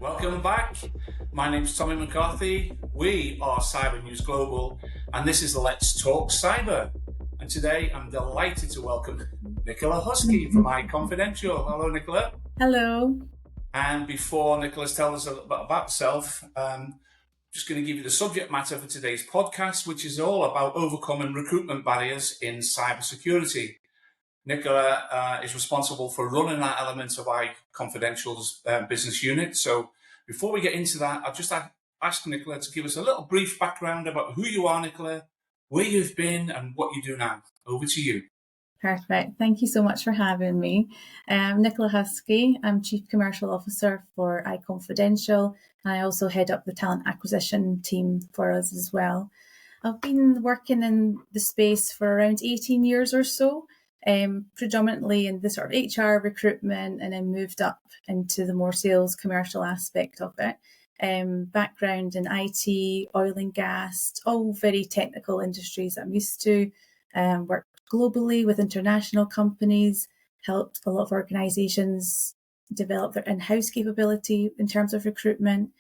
Welcome back. My name's Tommy McCarthy. We are Cyber News Global, and this is Let's Talk Cyber. And today I'm delighted to welcome Nicola Huskie from iConfidential. Hello, Nicola. Hello. And before Nicola tells us a little bit about herself, just going to give you the subject matter for today's podcast, which is all about overcoming recruitment barriers in cybersecurity. Nicola is responsible for running that element of iConfidential's business unit. So before we get into that, I'll just ask Nicola to give us a little brief background about who you are, Nicola, where you've been and what you do now. Over to you. Perfect. Thank you so much for having me. Nicola Huskie. I'm Chief Commercial Officer for iConfidential, and I also head up the talent acquisition team for us as well. I've been working in the space for around 18 years or so, predominantly in the sort of HR recruitment, and then moved up into the more sales commercial aspect of it. Background in IT, oil and gas, all very technical industries that I'm used to. Worked globally with international companies, helped a lot of organizations develop their in-house capability in terms of recruitment.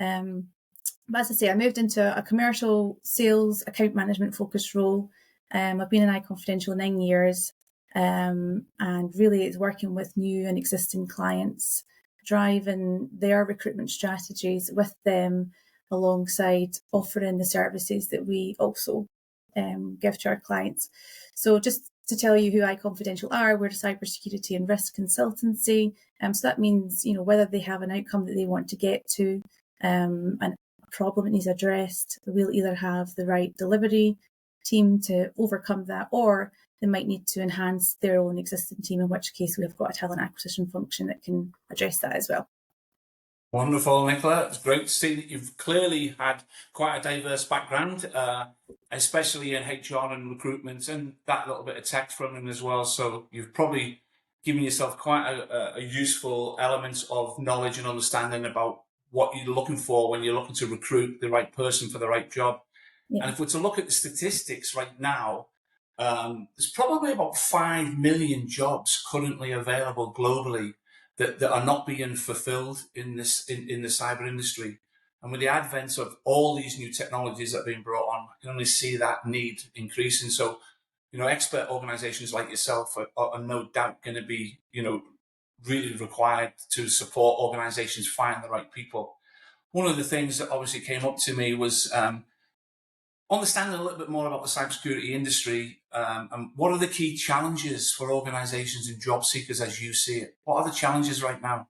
But as I say, I moved into a commercial sales account management focused role. I've been in iConfidential 9 years, and really it's working with new and existing clients, driving their recruitment strategies with them alongside offering the services that we also give to our clients. So just to tell you who iConfidential are, we're a cybersecurity and risk consultancy. So that means, whether they have an outcome that they want to get to, and a problem that needs addressed, we'll either have the right delivery team to overcome that, or they might need to enhance their own existing team, in which case we have got a talent acquisition function that can address that as well. Wonderful, Nicola. It's great to see that you've clearly had quite a diverse background, especially in HR and recruitment, and that little bit of tech from them as well. So you've probably given yourself quite a useful element of knowledge and understanding about what you're looking for when you're looking to recruit the right person for the right job. Yeah. And if we're to look at the statistics right now, there's probably about 5 million jobs currently available globally that are not being fulfilled in the cyber industry. And with the advent of all these new technologies that are being brought on, I can only see that need increasing. So, expert organizations like yourself are no doubt going to be, really required to support organizations find the right people. One of the things that obviously came up to me was understanding a little bit more about the cybersecurity industry, and what are the key challenges for organizations and job seekers as you see it? What are the challenges right now?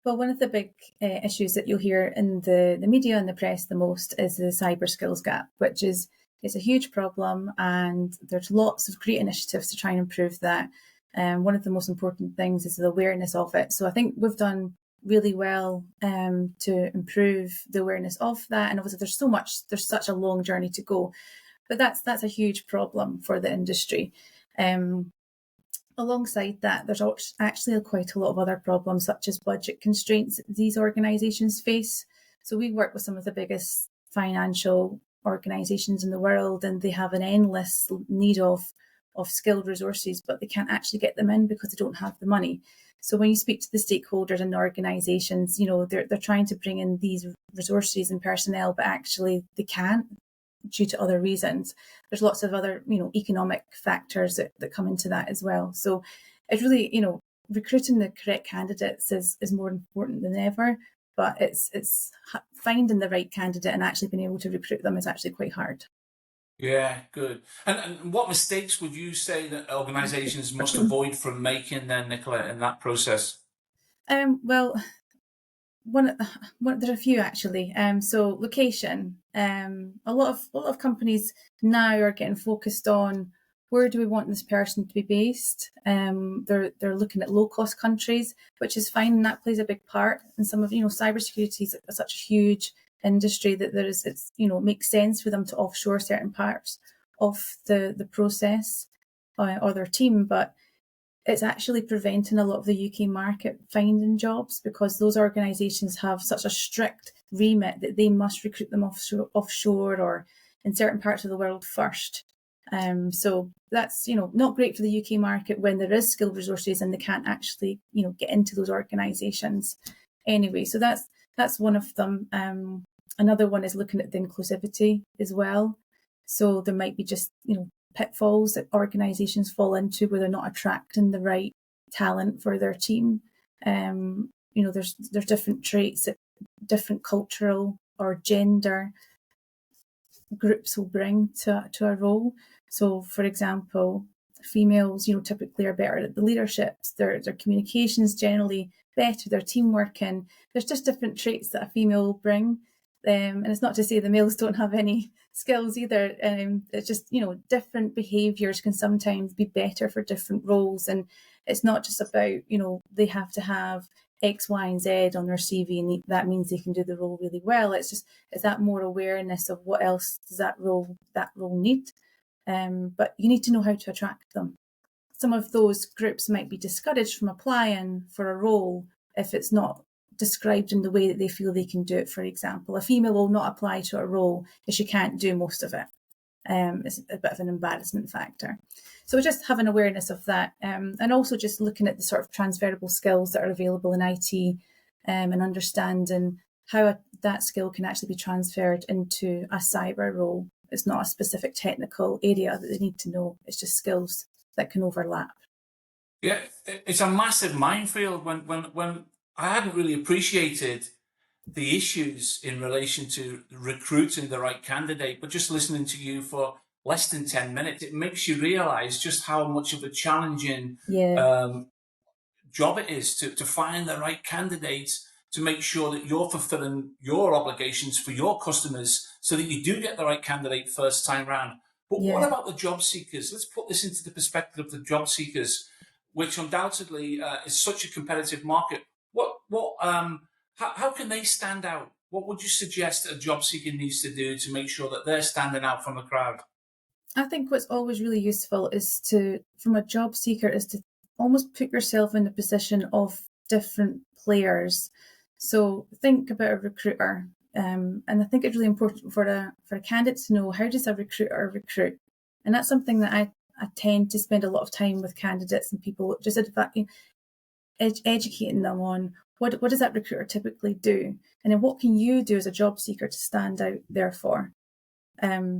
Well, one of the big issues that you'll hear in the media and the press the most is the cyber skills gap, which is a huge problem, and there's lots of great initiatives to try and improve that. One of the most important things is the awareness of it. So I think we've done really well to improve the awareness of that, and obviously there's such a long journey to go, but that's a huge problem for the industry. Alongside that, there's actually quite a lot of other problems, such as budget constraints that these organizations face. So we work with some of the biggest financial organizations in the world, and they have an endless need of skilled resources, but they can't actually get them in because they don't have the money. So when you speak to the stakeholders and organizations, they're trying to bring in these resources and personnel, but actually they can't due to other reasons. There's lots of other, economic factors that come into that as well. So it's really, recruiting the correct candidates is more important than ever, but it's finding the right candidate and actually being able to recruit them is actually quite hard. Yeah, good. And what mistakes would you say that organizations must avoid from making then, Nicola, in that process? Well, there's a few actually. So location. A lot of companies now are getting focused on where do we want this person to be based. They're looking at low cost countries, which is fine, and that plays a big part. And some of cybersecurity is such a huge industry that it makes sense for them to offshore certain parts of the process or their team, but it's actually preventing a lot of the UK market finding jobs because those organisations have such a strict remit that they must recruit them offshore or in certain parts of the world first. So that's not great for the UK market when there is skilled resources and they can't actually get into those organisations anyway. So that's that's one of them. Another one is looking at the inclusivity as well. So there might be just, pitfalls that organisations fall into where they're not attracting the right talent for their team. There's different traits that different cultural or gender groups will bring to a role. So, for example, females, typically are better at the leaderships. Their communications generally better. Their teamwork, and there's just different traits that a female will bring. And it's not to say the males don't have any skills either. It's just, different behaviours can sometimes be better for different roles. And it's not just about, they have to have X, Y, and Z on their CV, and that means they can do the role really well. It's that more awareness of what else does that role need. But you need to know how to attract them. Some of those groups might be discouraged from applying for a role if it's not described in the way that they feel they can do it. For example, a female will not apply to a role if she can't do most of it. It's a bit of an embarrassment factor. So just having awareness of that, and also just looking at the sort of transferable skills that are available in IT, and understanding how that skill can actually be transferred into a cyber role. It's not a specific technical area that they need to know. It's just skills that can overlap. Yeah, it's a massive minefield when I hadn't really appreciated the issues in relation to recruiting the right candidate, but just listening to you for less than 10 minutes, it makes you realize just how much of a challenging job it is to find the right candidates, to make sure that you're fulfilling your obligations for your customers so that you do get the right candidate first time round. But what about the job seekers? Let's put this into the perspective of the job seekers, which undoubtedly is such a competitive market. How can they stand out? What would you suggest a job seeker needs to do to make sure that they're standing out from the crowd? I think what's always really useful from a job seeker, is to almost put yourself in the position of different players. So think about a recruiter, and I think it's really important for a candidate to know, how does a recruiter recruit? And that's something that I tend to spend a lot of time with candidates and people, just educating them on what does that recruiter typically do, and then what can you do as a job seeker to stand out therefore.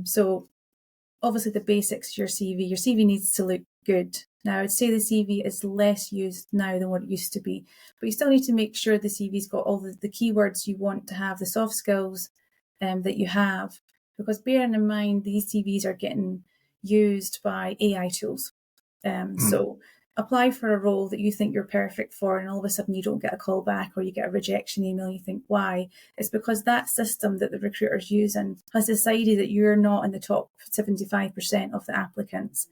So obviously the basics, your CV needs to look good. Now, I'd say the CV is less used now than what it used to be, but you still need to make sure the CV's got all the keywords you want to have, the soft skills that you have, because bearing in mind these CVs are getting used by AI tools. So apply for a role that you think you're perfect for, and all of a sudden you don't get a call back, or you get a rejection email, and you think, why? It's because that system that the recruiter's using has decided that you're not in the top 75% of the applicants.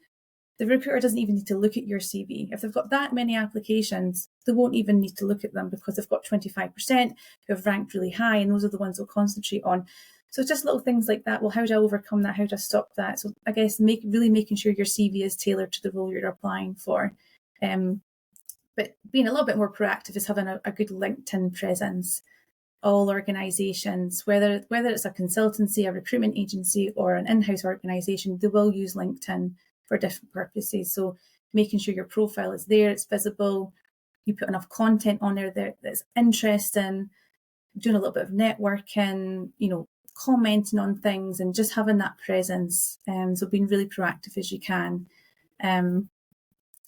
The recruiter doesn't even need to look at your CV. If they've got that many applications, they won't even need to look at them, because they've got 25% who have ranked really high, and those are the ones they'll concentrate on. So just little things like that. Well, how do I overcome that? How do I stop that? So I guess really making sure your CV is tailored to the role you're applying for. But being a little bit more proactive is having a good LinkedIn presence. All organisations, whether it's a consultancy, a recruitment agency, or an in-house organisation, they will use LinkedIn for different purposes. So making sure your profile is there, it's visible, you put enough content on there that's interesting, doing a little bit of networking, commenting on things, and just having that presence. So being really proactive as you can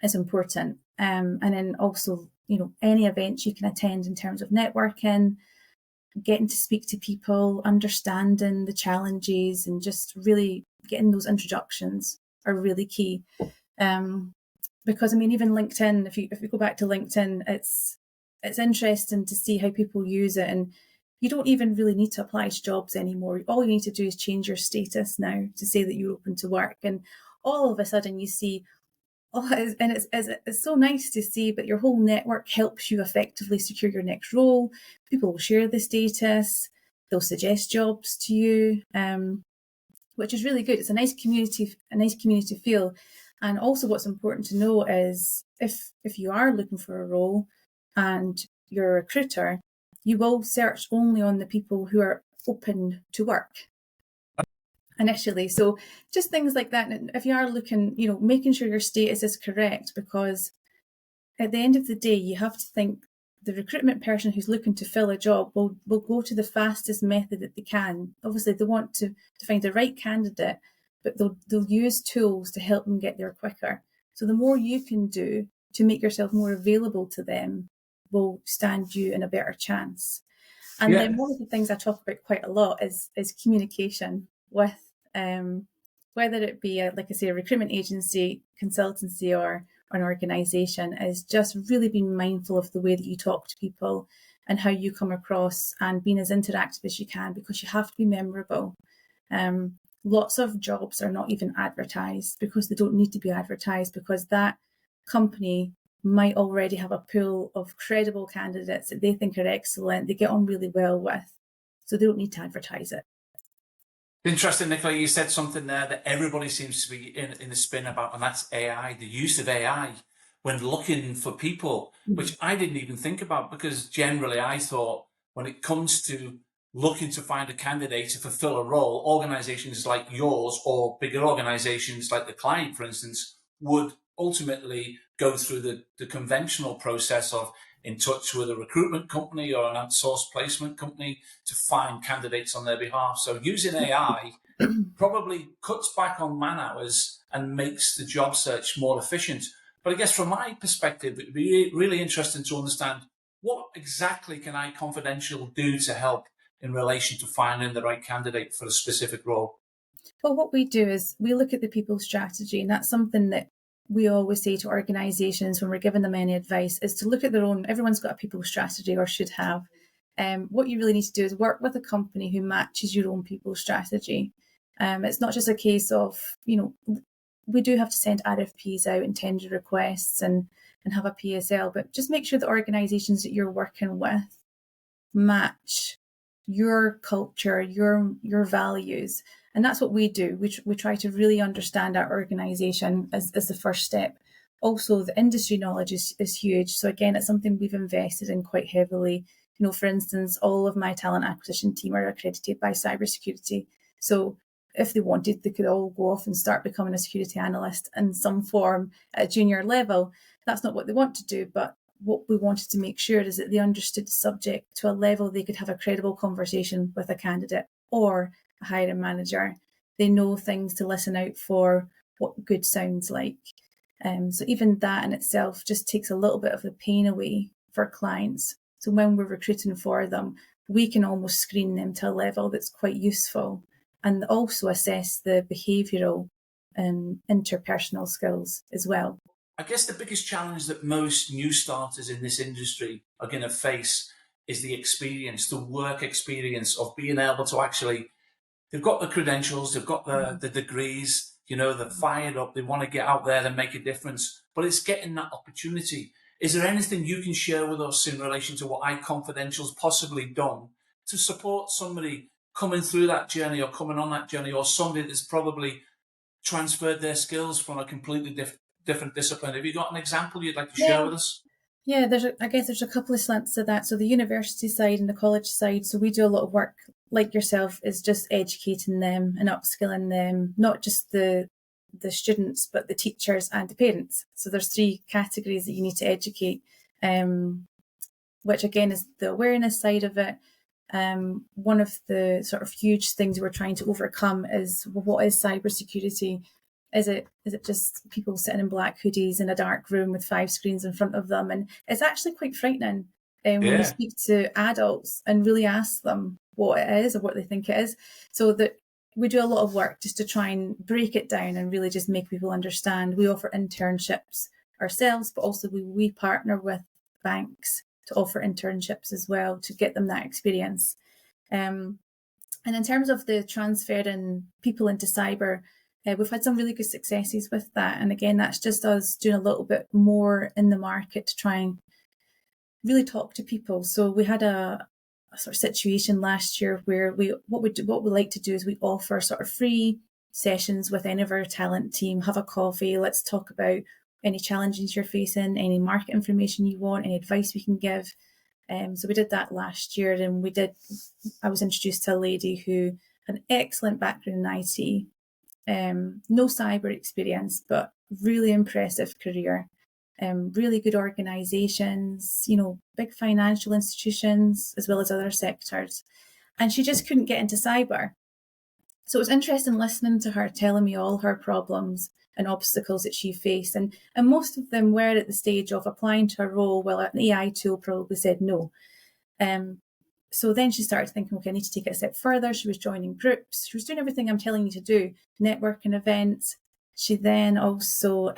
is important. And then also, any events you can attend in terms of networking, getting to speak to people, understanding the challenges, and just really getting those introductions are really key. Because even LinkedIn, if you go back to LinkedIn, it's interesting to see how people use it, and you don't even really need to apply to jobs anymore. All you need to do is change your status now to say that you're open to work, and all of a sudden you see, and it's so nice to see, but your whole network helps you effectively secure your next role. People will share the status, they'll suggest jobs to you, which is really good. It's a nice community feel. And also what's important to know is if you are looking for a role and you're a recruiter, you will search only on the people who are open to work initially. So just things like that. And if you are looking, making sure your status is correct, because at the end of the day, you have to think the recruitment person who's looking to fill a job will go to the fastest method that they can. Obviously, they want to find the right candidate, but they'll use tools to help them get there quicker. So the more you can do to make yourself more available to them will stand you in a better chance. And then one of the things I talk about quite a lot is communication with, whether it be, like I say, a recruitment agency, consultancy, or an organisation, is just really being mindful of the way that you talk to people and how you come across, and being as interactive as you can, because you have to be memorable. Lots of jobs are not even advertised because they don't need to be advertised, because that company might already have a pool of credible candidates that they think are excellent, they get on really well with, so they don't need to advertise it. Interesting, Nicola, you said something there that everybody seems to be in the spin about, and that's AI, the use of AI when looking for people, which I didn't even think about, because generally I thought when it comes to looking to find a candidate to fulfill a role, organizations like yours or bigger organizations like the client, for instance, would ultimately go through the conventional process of in touch with a recruitment company or an outsourced placement company to find candidates on their behalf. So using AI probably cuts back on man hours and makes the job search more efficient. But I guess from my perspective, it'd be really interesting to understand, what exactly can iConfidential do to help in relation to finding the right candidate for a specific role? Well, what we do is we look at the people strategy, and that's something that we always say to organisations when we're giving them any advice, is to look at their own. Everyone's got a people strategy, or should have. What you really need to do is work with a company who matches your own people strategy. It's not just a case of, we do have to send RFPs out and tender requests and have a PSL, but just make sure the organisations that you're working with match your culture, your values. And that's what we do. We try to really understand our organisation as the first step. Also, the industry knowledge is huge. So again, it's something we've invested in quite heavily. For instance, all of my talent acquisition team are accredited by cybersecurity. So if they wanted, they could all go off and start becoming a security analyst in some form at a junior level. That's not what they want to do, but what we wanted to make sure is that they understood the subject to a level they could have a credible conversation with a candidate or a hiring manager. They know things to listen out for, what good sounds like. So even that in itself just takes a little bit of the pain away for clients. So when we're recruiting for them, we can almost screen them to a level that's quite useful, and also assess the behavioural and interpersonal skills as well. I guess the biggest challenge that most new starters in this industry are going to face is the experience, the work experience of being able to actually, they've got the credentials, they've got the degrees, they're fired up, they want to get out there and make a difference, but it's getting that opportunity. Is there anything you can share with us in relation to what iConfidential's possibly done to support somebody coming through that journey or coming on that journey, or somebody that's probably transferred their skills from a completely different discipline? Have you got an example you'd like to share with us? Yeah, I guess there's a couple of slants to that. So the university side and the college side. So we do a lot of work, like yourself, is just educating them and upskilling them, not just the students, but the teachers and the parents. So there's 3 categories that you need to educate, which again is the awareness side of it. One of the sort of huge things we're trying to overcome is, what is cybersecurity? Is it just people sitting in black hoodies in a dark room with 5 screens in front of them? And it's actually quite frightening when you speak to adults and really ask them what it is or what they think it is. So that we do a lot of work just to try and break it down and really just make people understand. We offer internships ourselves, but also we partner with banks to offer internships as well to get them that experience. And in terms of the transferring people into cyber, we've had some really good successes with that. And again, that's just us doing a little bit more in the market to try and really talk to people. So we had a sort of situation last year where what we like to do is we offer sort of free sessions with any of our talent team. Have a coffee, let's talk about any challenges you're facing, any market information you want, any advice we can give. So we did that last year, and I was introduced to a lady who had an excellent background in IT, no cyber experience, but really impressive career. really good organisations, big financial institutions, as well as other sectors. And she just couldn't get into cyber. So it was interesting listening to her telling me all her problems and obstacles that she faced. And most of them were at the stage of applying to a role, well, an AI tool probably said no. So then she started thinking, okay, I need to take it a step further. She was joining groups. She was doing everything I'm telling you to do, networking events. She then also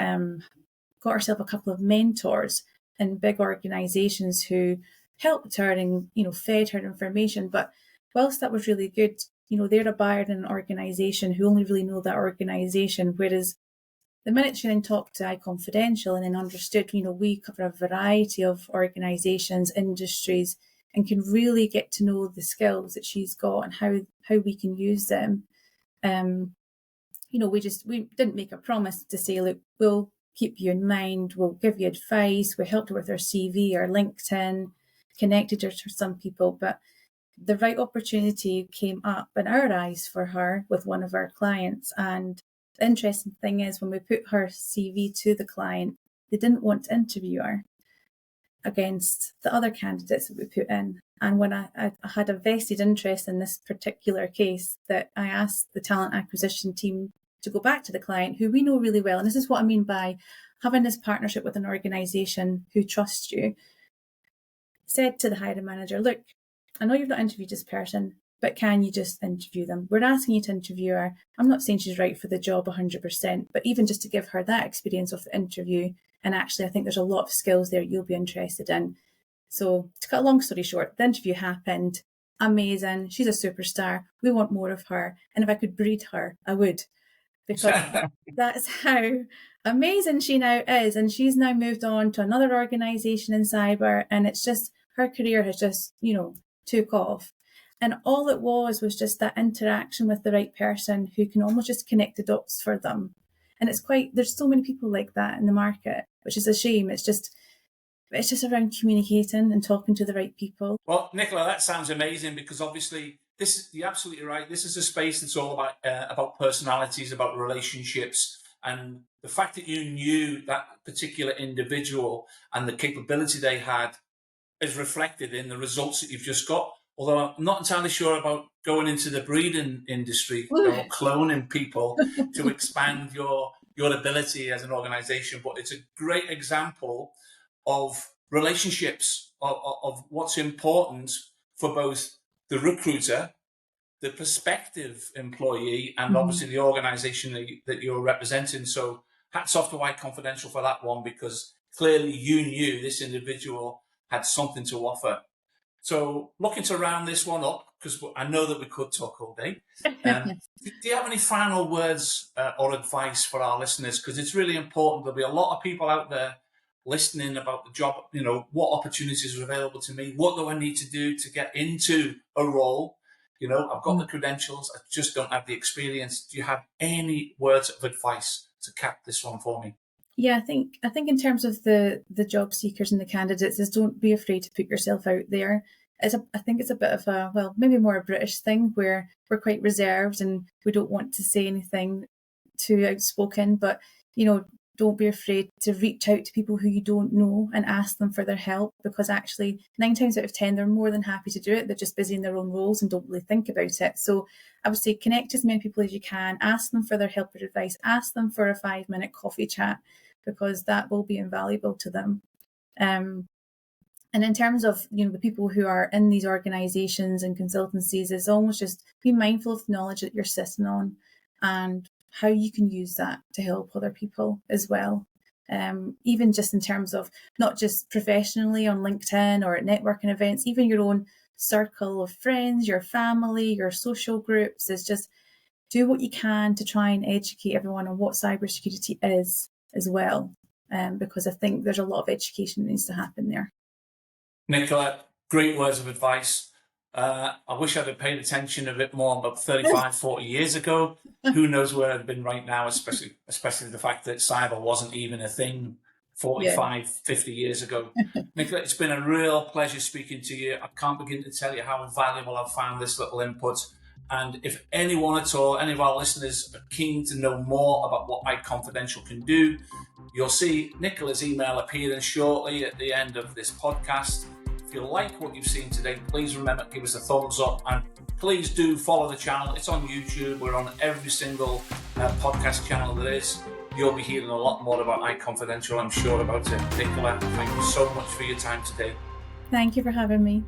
got herself a couple of mentors in big organisations who helped her and, fed her information. But whilst that was really good, they're a buyer in an organisation who only really know that organisation, whereas the minute she then talked to iConfidential and then understood, we cover a variety of organisations, industries, and can really get to know the skills that she's got and how we can use them. We didn't make a promise to say, look, we'll keep you in mind, we'll give you advice, we helped her with her CV or LinkedIn, connected her to some people, but the right opportunity came up in our eyes for her with one of our clients. And the interesting thing is, when we put her CV to the client, they didn't want to interview her against the other candidates that we put in. And when I had a vested interest in this particular case, that I asked the talent acquisition team to go back to the client, who we know really well. And this is what I mean by having this partnership with an organisation who trusts you. Said to the hiring manager, look, I know you've not interviewed this person, but can you just interview them? We're asking you to interview her. I'm not saying she's right for the job 100%, but even just to give her that experience of the interview. And actually, I think there's a lot of skills there you'll be interested in. So to cut a long story short, the interview happened. Amazing. She's a superstar. We want more of her. And if I could breed her, I would. Because that's how amazing she now is. And she's now moved on to another organisation in cyber. And it's just, her career has just, took off. And all it was just that interaction with the right person who can almost just connect the dots for them. And there's so many people like that in the market, which is a shame. It's just around communicating and talking to the right people. Well, Nicola, that sounds amazing, because obviously you're absolutely right. This is a space that's all about personalities, about relationships, and the fact that you knew that particular individual and the capability they had is reflected in the results that you've just got. Although I'm not entirely sure about going into the breeding industry or cloning people to expand your ability as an organisation, but it's a great example of relationships, of what's important for both the recruiter, the prospective employee, and obviously the organisation that you're representing. So hats off to White Confidential for that one, because clearly you knew this individual had something to offer. So looking to round this one up, because I know that we could talk all day. Do you have any final words or advice for our listeners? Because it's really important. There'll be a lot of people out there listening about the job, what opportunities are available to me? What do I need to do to get into a role? I've got the credentials, I just don't have the experience. Do you have any words of advice to cap this one for me? Yeah, I think in terms of the job seekers and the candidates, is don't be afraid to put yourself out there. I think it's a bit of a, well, maybe more a British thing, where we're quite reserved and we don't want to say anything too outspoken, but don't be afraid to reach out to people who you don't know and ask them for their help, because actually 9 times out of 10 they're more than happy to do it. They're just busy in their own roles and don't really think about it. So I would say connect as many people as you can, ask them for their help or advice, ask them for a 5-minute coffee chat, because that will be invaluable to them. And in terms of the people who are in these organisations and consultancies, it's almost just be mindful of the knowledge that you're sitting on and how you can use that to help other people as well. Even just in terms of not just professionally on LinkedIn or at networking events, even your own circle of friends, your family, your social groups, is just do what you can to try and educate everyone on what cybersecurity is as well. Because I think there's a lot of education that needs to happen there. Nicola, great words of advice. I wish I'd have paid attention a bit more about 35, 40 years ago. Who knows where I'd been right now, especially the fact that cyber wasn't even a thing 45, 50 years ago. Nicola, it's been a real pleasure speaking to you. I can't begin to tell you how valuable I've found this little input. And if anyone at all, any of our listeners are keen to know more about what iConfidential can do, you'll see Nicola's email appearing shortly at the end of this podcast. If you like what you've seen today, please remember to give us a thumbs up, and please do follow the channel. It's on YouTube. We're on every single podcast channel there is. You'll be hearing a lot more about iConfidential, I'm sure about it. Nicola, thank you so much for your time today. Thank you for having me.